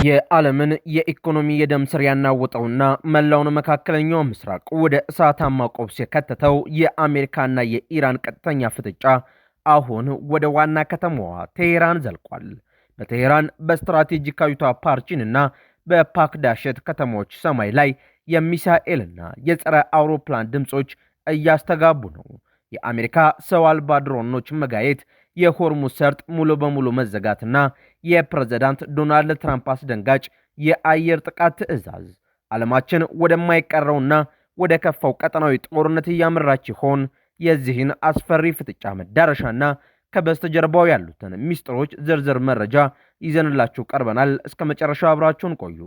የዓለምን የኢኮኖሚ የደም ስር ያናወጠውና መላውን መካከለኛው ምስራቅ ወደ እሳታማ ቆብስ የከተተው የአሜሪካና የኢራን ቀጥተኛ ፍጥጫ አሁን ወደ ዋና ከተማዋ ቴሄራን ዘልቋል። በቴሄራን በስትራቴጂካዊቷ ፓርቺንና በፓክዳሸት ከተሞች ሰማይ ላይ የሚሳኤልና የጸረ አውሮፕላን ድምጾች እያስተጋቡ ነው። የአሜሪካ ሰው አልባ ድሮኖች መጋየት፣ የሆርሙዝ ሰርጥ ሙሉ በሙሉ መዘጋትና የፕሬዝዳንት ዶናልድ ትራምፕ አስደንጋጭ የአየር ጥቃት ትዕዛዝ ዓለማችን ወደማይቀረውና ወደ ከፋው ቀጠናዊ ጦርነት እያመራች ይሆን? የዚህን አስፈሪ ፍጥጫ መዳረሻና ከበስተጀርባው ያሉትን ሚስጥሮች ዝርዝር መረጃ ይዘንላችሁ ቀርበናል። እስከ መጨረሻው አብራችሁን ቆዩ።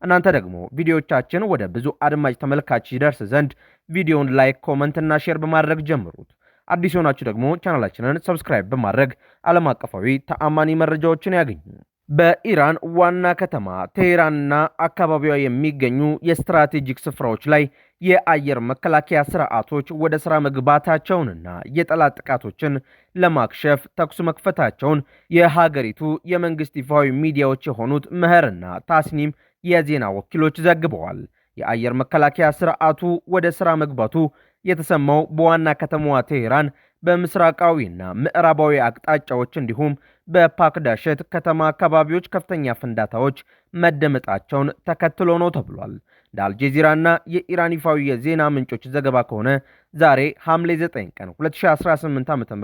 እናንተ ደግሞ ቪዲዮቻችን ወደ ብዙ አድማጭ ተመልካች ይደርስ ዘንድ ቪዲዮውን ላይክ፣ ኮመንት እና ሼር በማድረግ ጀምሩት። አዲስ ሆናችሁ ደግሞ ቻናላችንን ሰብስክራይብ በማድረግ ዓለም አቀፋዊ ተአማኒ መረጃዎችን ያገኙ። በኢራን ዋና ከተማ ቴሄራንና አካባቢዋ የሚገኙ የስትራቴጂክ ስፍራዎች ላይ የአየር መከላከያ ስርዓቶች ወደ ሥራ መግባታቸውንና የጠላት ጥቃቶችን ለማክሸፍ ተኩስ መክፈታቸውን የሀገሪቱ የመንግስት ይፋዊ ሚዲያዎች የሆኑት መህርና ታስኒም የዜና ወኪሎች ዘግበዋል። የአየር መከላከያ ስርዓቱ ወደ ሥራ መግባቱ የተሰማው በዋና ከተማዋ ቴሄራን በምስራቃዊና ምዕራባዊ አቅጣጫዎች እንዲሁም በፓክዳሸት ከተማ አካባቢዎች ከፍተኛ ፍንዳታዎች መደመጣቸውን ተከትሎ ነው ተብሏል። እንደ አልጀዚራና የኢራን ይፋዊ የዜና ምንጮች ዘገባ ከሆነ ዛሬ ሐምሌ 9 ቀን 2018 ዓ.ም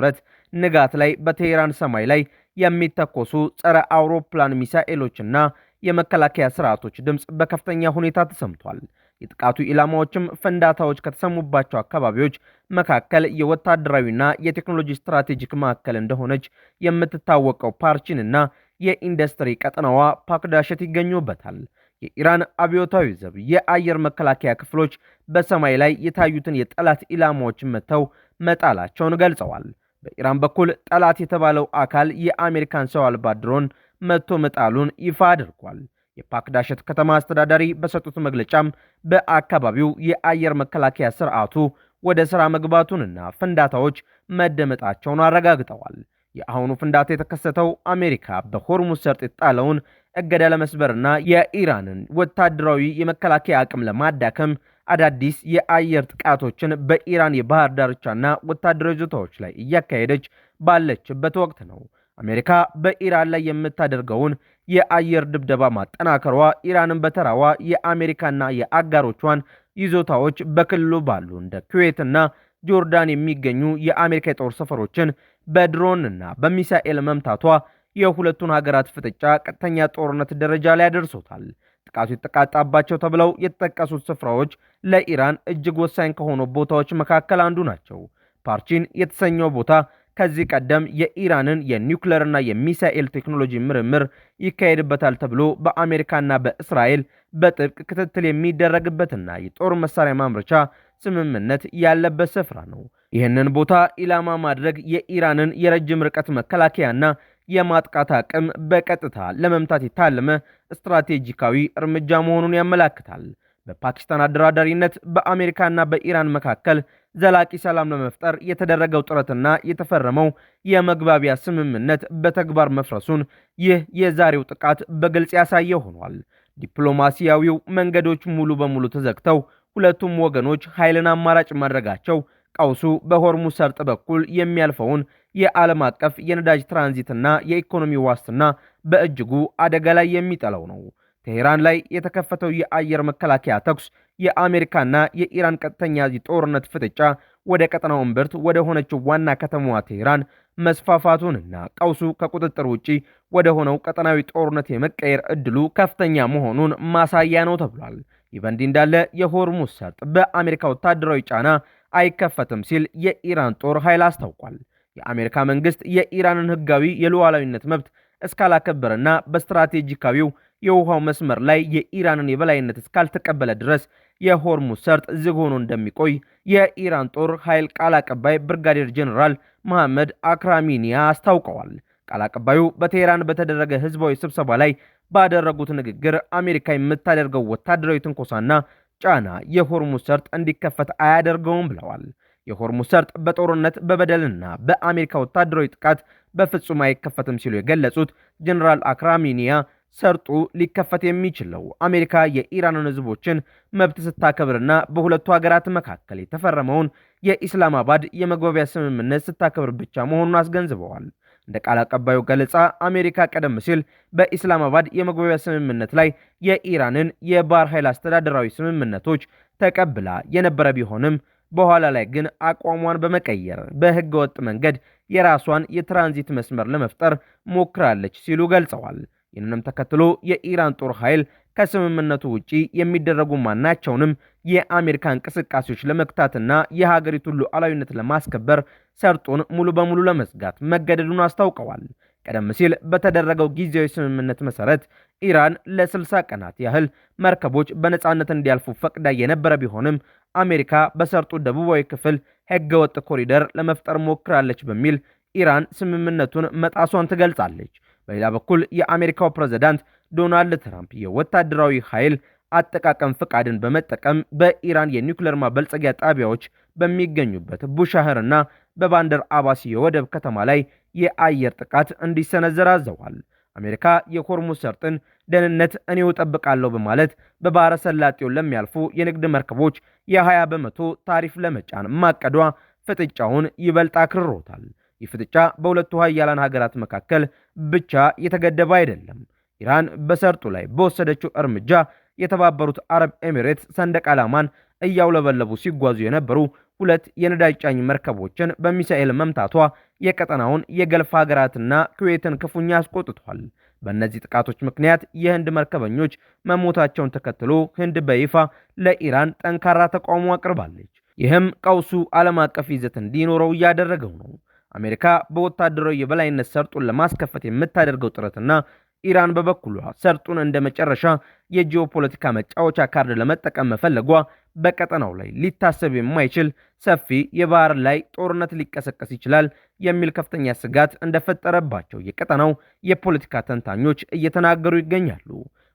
ንጋት ላይ በቴሄራን ሰማይ ላይ የሚተኮሱ ጸረ አውሮፕላን ሚሳኤሎችና የመከላከያ ስርዓቶች ድምፅ በከፍተኛ ሁኔታ ተሰምቷል። የጥቃቱ ኢላማዎችም ፍንዳታዎች ከተሰሙባቸው አካባቢዎች መካከል የወታደራዊና የቴክኖሎጂ ስትራቴጂክ ማዕከል እንደሆነች የምትታወቀው ፓርቺንና የኢንዱስትሪ ቀጠናዋ ፓክዳሸት ይገኙበታል። የኢራን አብዮታዊ ዘብ የአየር መከላከያ ክፍሎች በሰማይ ላይ የታዩትን የጠላት ኢላማዎችን መተው መጣላቸውን ገልጸዋል። በኢራን በኩል ጠላት የተባለው አካል የአሜሪካን ሰው አልባ ድሮን መቶ መጣሉን ይፋ አድርጓል። የፓክዳሸት ከተማ አስተዳዳሪ በሰጡት መግለጫም በአካባቢው የአየር መከላከያ ስርዓቱ ወደ ሥራ መግባቱንና ፍንዳታዎች መደመጣቸውን አረጋግጠዋል። የአሁኑ ፍንዳታ የተከሰተው አሜሪካ በሆርሙዝ ሰርጥ የጣለውን እገዳ ለመስበርና የኢራንን ወታደራዊ የመከላከያ አቅም ለማዳከም አዳዲስ የአየር ጥቃቶችን በኢራን የባህር ዳርቻና ወታደራዊ ይዞታዎች ላይ እያካሄደች ባለችበት ወቅት ነው። አሜሪካ በኢራን ላይ የምታደርገውን የአየር ድብደባ ማጠናከሯ ኢራንን በተራዋ የአሜሪካና የአጋሮቿን ይዞታዎች በክልሉ ባሉ እንደ ኩዌትና ጆርዳን የሚገኙ የአሜሪካ የጦር ሰፈሮችን በድሮንና በሚሳኤል መምታቷ የሁለቱን ሀገራት ፍጥጫ ቀጥተኛ ጦርነት ደረጃ ላይ አደርሶታል። ጥቃቱ የተቃጣባቸው ተብለው የተጠቀሱት ስፍራዎች ለኢራን እጅግ ወሳኝ ከሆኑ ቦታዎች መካከል አንዱ ናቸው። ፓርቺን የተሰኘው ቦታ ከዚህ ቀደም የኢራንን የኒውክሌርና የሚሳኤል ቴክኖሎጂ ምርምር ይካሄድበታል ተብሎ በአሜሪካና በእስራኤል በጥብቅ ክትትል የሚደረግበትና የጦር መሳሪያ ማምረቻ ስምምነት ያለበት ስፍራ ነው። ይህንን ቦታ ኢላማ ማድረግ የኢራንን የረጅም ርቀት መከላከያና የማጥቃት አቅም በቀጥታ ለመምታት የታለመ ስትራቴጂካዊ እርምጃ መሆኑን ያመላክታል። በፓኪስታን አደራዳሪነት በአሜሪካና በኢራን መካከል ዘላቂ ሰላም ለመፍጠር የተደረገው ጥረትና የተፈረመው የመግባቢያ ስምምነት በተግባር መፍረሱን ይህ የዛሬው ጥቃት በግልጽ ያሳየ ሆኗል። ዲፕሎማሲያዊው መንገዶች ሙሉ በሙሉ ተዘግተው ሁለቱም ወገኖች ኃይልን አማራጭ ማድረጋቸው ቀውሱ በሆርሙዝ ሰርጥ በኩል የሚያልፈውን የዓለም አቀፍ የነዳጅ ትራንዚትና የኢኮኖሚ ዋስትና በእጅጉ አደጋ ላይ የሚጥለው ነው። ቴሄራን ላይ የተከፈተው የአየር መከላከያ ተኩስ የአሜሪካና የኢራን ቀጥተኛ የጦርነት ፍጥጫ ወደ ቀጠናው እምብርት ወደ ሆነችው ዋና ከተማዋ ቴሄራን መስፋፋቱንና ቀውሱ ከቁጥጥር ውጪ ወደ ሆነው ቀጠናዊ ጦርነት የመቀየር እድሉ ከፍተኛ መሆኑን ማሳያ ነው ተብሏል። ይህ በእንዲህ እንዳለ የሆርሙዝ ሰርጥ በአሜሪካ ወታደራዊ ጫና አይከፈትም ሲል የኢራን ጦር ኃይል አስታውቋል። የአሜሪካ መንግስት የኢራንን ህጋዊ የሉዓላዊነት መብት እስካላከበረና በስትራቴጂካዊው የውሃው መስመር ላይ የኢራንን የበላይነት እስካልተቀበለ ድረስ የሆርሙዝ ሰርጥ ዝግ ሆኖ እንደሚቆይ የኢራን ጦር ኃይል ቃል አቀባይ ብርጋዴር ጀነራል መሐመድ አክራሚኒያ አስታውቀዋል። ቃል አቀባዩ በቴሄራን በተደረገ ህዝባዊ ስብሰባ ላይ ባደረጉት ንግግር አሜሪካ የምታደርገው ወታደራዊ ትንኮሳና ጫና የሆርሙዝ ሰርጥ እንዲከፈት አያደርገውም ብለዋል። የሆርሙዝ ሰርጥ በጦርነት በበደልና በአሜሪካ ወታደራዊ ጥቃት በፍጹም አይከፈትም ሲሉ የገለጹት ጀነራል አክራሚኒያ ሰርጡ ሊከፈት የሚችለው አሜሪካ የኢራንን ህዝቦችን መብት ስታከብርና በሁለቱ ሀገራት መካከል የተፈረመውን የኢስላማባድ የመግባቢያ ስምምነት ስታከብር ብቻ መሆኑን አስገንዝበዋል። እንደ ቃል አቀባዩ ገለጻ አሜሪካ ቀደም ሲል በኢስላማባድ የመግባቢያ ስምምነት ላይ የኢራንን የባህር ኃይል አስተዳደራዊ ስምምነቶች ተቀብላ የነበረ ቢሆንም በኋላ ላይ ግን አቋሟን በመቀየር በህገ ወጥ መንገድ የራሷን የትራንዚት መስመር ለመፍጠር ሞክራለች ሲሉ ገልጸዋል። ይህንንም ተከትሎ የኢራን ጦር ኃይል ከስምምነቱ ውጪ የሚደረጉ ማናቸውንም የአሜሪካ እንቅስቃሴዎች ለመክታትና የሀገሪቱን ሉዓላዊነት ለማስከበር ሰርጡን ሙሉ በሙሉ ለመዝጋት መገደዱን አስታውቀዋል። ቀደም ሲል በተደረገው ጊዜያዊ ስምምነት መሰረት ኢራን ለ60 ቀናት ያህል መርከቦች በነፃነት እንዲያልፉ ፈቅዳ የነበረ ቢሆንም አሜሪካ በሰርጡ ደቡባዊ ክፍል ህገወጥ ኮሪደር ለመፍጠር ሞክራለች በሚል ኢራን ስምምነቱን መጣሷን ትገልጻለች። በሌላ በኩል የአሜሪካው ፕሬዝዳንት ዶናልድ ትራምፕ የወታደራዊ ኃይል አጠቃቀም ፍቃድን በመጠቀም በኢራን የኒውክሌር ማበልጸጊያ ጣቢያዎች በሚገኙበት ቡሻህርና በባንደር አባሲ የወደብ ከተማ ላይ የአየር ጥቃት እንዲሰነዘር አዘዋል። አሜሪካ የሆርሙዝ ሰርጥን ደህንነት እኔው እጠብቃለሁ በማለት በባህረ ሰላጤው ለሚያልፉ የንግድ መርከቦች የ20 በመቶ ታሪፍ ለመጫን ማቀዷ ፍጥጫውን ይበልጥ አክርሮታል። ይህ ፍጥጫ በሁለቱ ሀያላን ሀገራት መካከል ብቻ የተገደበ አይደለም። ኢራን በሰርጡ ላይ በወሰደችው እርምጃ የተባበሩት አረብ ኤሚሬትስ ሰንደቅ ዓላማን እያውለበለቡ ሲጓዙ የነበሩ ሁለት የነዳጅ ጫኝ መርከቦችን በሚሳኤል መምታቷ የቀጠናውን የገልፍ ሀገራትና ኩዌትን ክፉኛ አስቆጥቷል። በእነዚህ ጥቃቶች ምክንያት የህንድ መርከበኞች መሞታቸውን ተከትሎ ህንድ በይፋ ለኢራን ጠንካራ ተቃውሞ አቅርባለች። ይህም ቀውሱ ዓለም አቀፍ ይዘት እንዲኖረው እያደረገው ነው። አሜሪካ በወታደራዊ የበላይነት ሰርጡን ለማስከፈት የምታደርገው ጥረትና ኢራን በበኩሏ ሰርጡን እንደ መጨረሻ የጂኦፖለቲካ መጫወቻ ካርድ ለመጠቀም መፈለጓ በቀጠናው ላይ ሊታሰብ የማይችል ሰፊ የባህር ላይ ጦርነት ሊቀሰቀስ ይችላል የሚል ከፍተኛ ስጋት እንደፈጠረባቸው የቀጠናው የፖለቲካ ተንታኞች እየተናገሩ ይገኛሉ።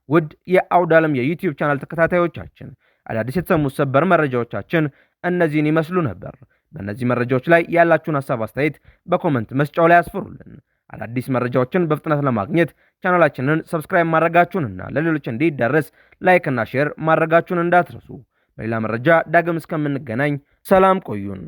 ውድ የአውደ ዓለም የዩቲዩብ ቻናል ተከታታዮቻችን አዳዲስ የተሰሙ ሰበር መረጃዎቻችን እነዚህን ይመስሉ ነበር። በእነዚህ መረጃዎች ላይ ያላችሁን ሐሳብ አስተያየት በኮመንት መስጫው ላይ አስፍሩልን። አዳዲስ መረጃዎችን በፍጥነት ለማግኘት ቻናላችንን ሰብስክራይብ ማድረጋችሁንና ለሌሎች እንዲደርስ ላይክ እና ሼር ማድረጋችሁን እንዳትረሱ። በሌላ መረጃ ዳግም እስከምንገናኝ ሰላም ቆዩን።